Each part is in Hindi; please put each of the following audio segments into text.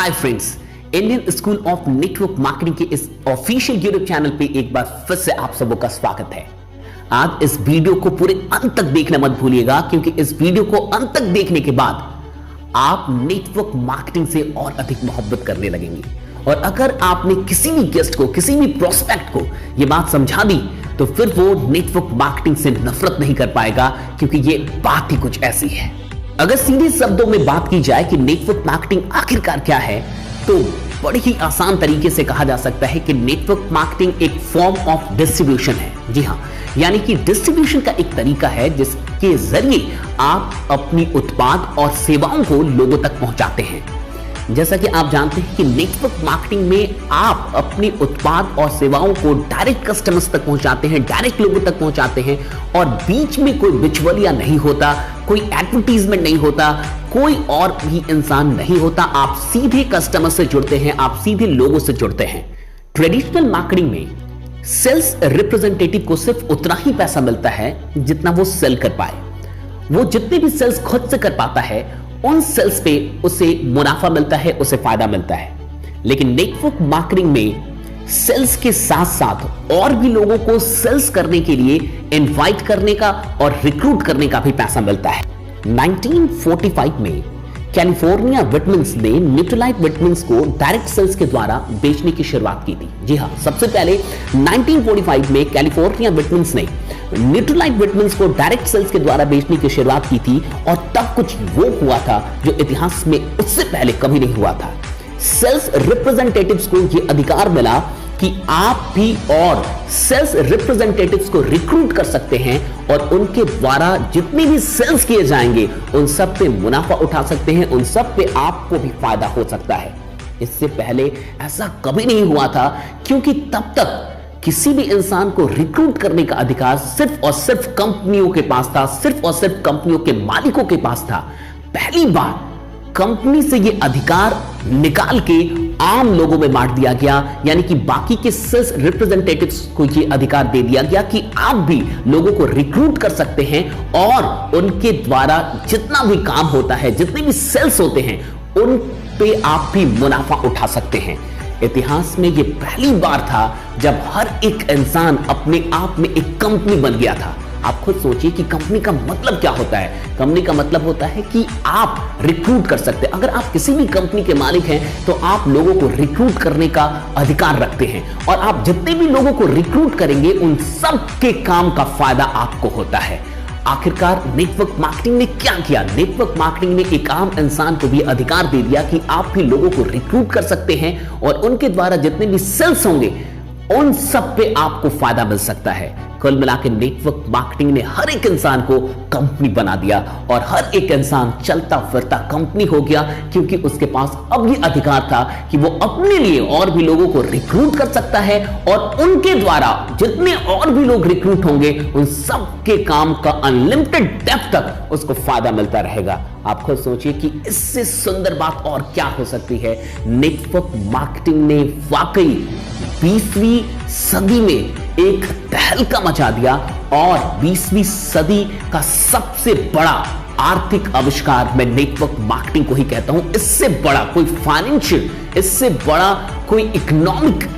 Hi friends, Indian school of network marketing के इस ऑफिशियल यूट्यूब चैनल पे एक बार फिर से आप सबों का स्वागत है। आज इस वीडियो को पूरे अंत तक देखना मत भूलिएगा, क्योंकि इस वीडियो को अंत तक देखने के बाद आप नेटवर्क मार्केटिंग से और अधिक मोहब्बत करने लगेंगे। और अगर आपने किसी भी गेस्ट को, किसी भी प्रोस्पेक्ट को यह बात समझा दी, तो फिर वो नेटवर्क मार्केटिंग से नफरत नहीं कर पाएगा, क्योंकि ये बात ही कुछ ऐसी है। अगर सीधे शब्दों में बात की जाए कि नेटवर्क मार्केटिंग आखिरकार क्या है, तो बड़े ही आसान तरीके से कहा जा सकता है कि नेटवर्क मार्केटिंग एक फॉर्म ऑफ डिस्ट्रीब्यूशन है। जी हाँ, यानी कि डिस्ट्रीब्यूशन का एक तरीका है जिसके जरिए आप अपनी उत्पाद और सेवाओं को लोगों तक पहुंचाते हैं। जैसा कि आप जानते हैं कि नेटवर्क मार्केटिंग में आप अपनी उत्पाद और सेवाओं को डायरेक्ट कस्टमर्स तक पहुंचाते हैं, डायरेक्ट लोगों तक पहुंचाते हैं, और बीच में कोई बिचौलिया नहीं होता, कोई एडवर्टीजमेंट नहीं होता, कोई और भी इंसान नहीं होता। आप सीधे कस्टमर से जुड़ते हैं, आप सीधे लोगों से जुड़ते हैं। ट्रेडिशनल मार्केटिंग में सेल्स रिप्रेजेंटेटिव को सिर्फ उतना ही पैसा मिलता है जितना वो सेल कर पाए। वो जितने भी सेल्स खुद से कर पाता है, उन सेल्स पे उसे मुनाफा मिलता है, उसे फायदा मिलता है। लेकिन नेटवर्क मार्केटिंग में सेल्स के साथ साथ और भी लोगों को सेल्स करने के लिए इनवाइट करने का और रिक्रूट करने का भी पैसा मिलता है। 1945 में कैलिफोर्निया विटमिन्स ने न्यूट्रलाइट विटमिन्स को डायरेक्ट सेल्स के द्वारा बेचने की शुरुआत की थी। जी हाँ, सबसे पहले 1945 में कैलिफोर्निया विटमिन्स ने न्यूट्रलाइट विटमिन्स को डायरेक्ट सेल्स के द्वारा बेचने की शुरुआत की थी, और तब कुछ वो हुआ था जो इतिहास में उससे पहले कभी नहीं हुआ था। सेल्स रिप्रेजेंटेटिव्स को यह अधिकार मिला कि आप भी और सेल्स रिप्रेजेंटेटिव्स को रिक्रूट कर सकते हैं, और उनके द्वारा जितने भी सेल्स किए जाएंगे उन सब पे मुनाफा उठा सकते हैं, उन सब पे आपको भी फायदा हो सकता है। इससे पहले ऐसा कभी नहीं हुआ था, क्योंकि तब तक किसी भी इंसान को रिक्रूट करने का अधिकार सिर्फ और सिर्फ कंपनियों के पास था, सिर्फ और सिर्फ कंपनियों के मालिकों के पास था। पहली बार कंपनी से यह अधिकार निकाल के आम लोगों में बांट दिया गया, यानी कि बाकी के सेल्स रिप्रेजेंटेटिव्स को यह अधिकार दे दिया गया कि आप भी लोगों को रिक्रूट कर सकते हैं, और उनके द्वारा जितना भी काम होता है, जितने भी सेल्स होते हैं, उन पे आप भी मुनाफा उठा सकते हैं। इतिहास में यह पहली बार था जब हर एक इंसान अपने आप में एक कंपनी बन गया था। आप खुद सोचिए कि कंपनी का मतलब क्या होता है। कंपनी का मतलब होता है कि आप रिक्रूट कर सकते हैं। अगर आप किसी भी कंपनी के मालिक हैं, तो आप लोगों को रिक्रूट करने का अधिकार रखते हैं, और आप जितने भी लोगों को रिक्रूट करेंगे उन सब के काम का फायदा आपको होता है। आखिरकार नेटवर्क मार्केटिंग ने क्या किया? नेटवर्क मार्केटिंग ने एक आम इंसान को भी अधिकार दे दिया कि आप भी लोगों को रिक्रूट कर सकते हैं, और उनके द्वारा जितने भी सेल्स होंगे उन सब पे आपको फायदा मिल सकता है। कुल मिलाकर नेटवर्क मार्केटिंग ने हर एक इंसान को कंपनी बना दिया, और हर एक इंसान चलता फिरता कंपनी हो गया, क्योंकि उसके पास अब ये अधिकार था कि वो अपने लिए और भी लोगों को रिक्रूट कर सकता है, और उनके द्वारा जितने और भी लोग रिक्रूट होंगे उन सब के काम का अनलिमिटेड डेप्थ तक उसको फायदा मिलता रहेगा। आप खुद सोचिए कि इससे सुंदर बात और क्या हो सकती है। नेटवर्क मार्केटिंग ने वाकई 20वीं सदी में एक तहलका मचा दिया, और 20वीं सदी का सबसे बड़ा आर्थिक आविष्कार मैं नेटवर्क मार्केटिंग को ही कहता हूं। इससे बड़ा कोई फाइनेंशियल, इससे बड़ा कोई इकोनॉमिक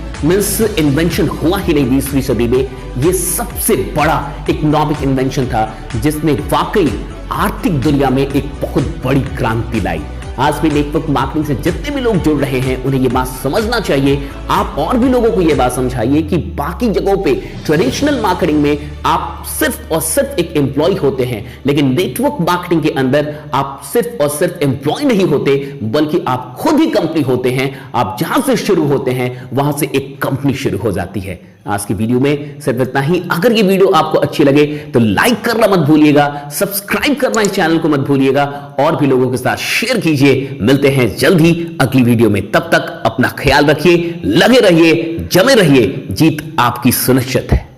इन्वेंशन हुआ ही नहीं 20वीं सदी में। यह सबसे बड़ा इकोनॉमिक इन्वेंशन था जिसने वाकई आर्थिक दुनिया में एक बहुत बड़ी क्रांति लाई। आज भी नेटवर्क मार्केटिंग से जितने भी लोग जुड़ रहे हैं उन्हें यह बात समझना चाहिए। आप और भी लोगों को यह बात समझाइए कि बाकी जगहों पे ट्रेडिशनल मार्केटिंग में आप सिर्फ और सिर्फ एक एम्प्लॉय होते हैं, लेकिन नेटवर्क मार्केटिंग के अंदर आप सिर्फ और सिर्फ एम्प्लॉय नहीं होते, बल्कि आप खुद ही कंपनी होते हैं। आप जहां से शुरू होते हैं वहां से एक कंपनी शुरू हो जाती है। आज की वीडियो में सिर्फ इतना ही। अगर ये वीडियो आपको अच्छी लगे तो लाइक करना मत भूलिएगा, सब्सक्राइब करना इस चैनल को मत भूलिएगा, और भी लोगों के साथ शेयर कीजिए। मिलते हैं जल्द ही अगली वीडियो में। तब तक अपना ख्याल रखिए, लगे रहिए, जमे रहिए। जीत आपकी सुनिश्चित है।